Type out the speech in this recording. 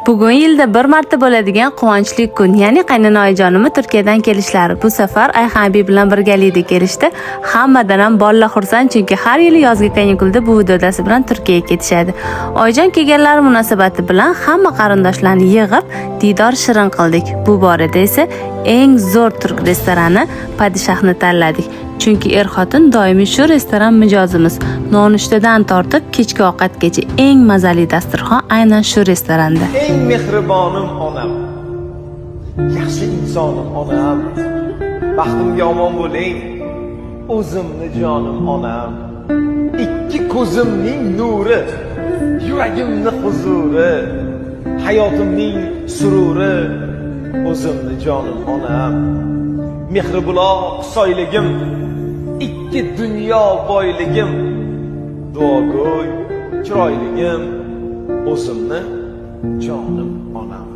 Bugun yilda bir marta bo'ladigan quvonchli kun, ya'ni qaynona-oyijonimni Turkiyadan kelishlari. Bu safar Ayxan abi bilan birgalikda kelishdi. Hammadan ham bolalar xursand, chunki har yili yozgi kanyikulda bu dadasi bilan Turkiyaga ketishadi. Oyijon kelganlari munosabati bilan hamma qarindoshlarni yig'ib diydor shirin qildik. Bu borada esa eng zo'r turk restorani Padishahni tanladik. Chunki er-xotin doimiy shu restoran mijozimiz. Nonushtadan tortib kechki ovqatgacha eng mazali dasturxon aynan shu restoranda. Eng mehribonim onam. Yaxshi insonim onam. Baxtimga omon bo'ling. O'zimni jonim onam. Ikki ko'zimning nuri, yuragimning huzuri, hayotimning sururi. O'zimni jonim onam. Mehri buloq soyligim, ikki dunyo boyligim, duogo'y chiroyligim, o'zimni jonim onam.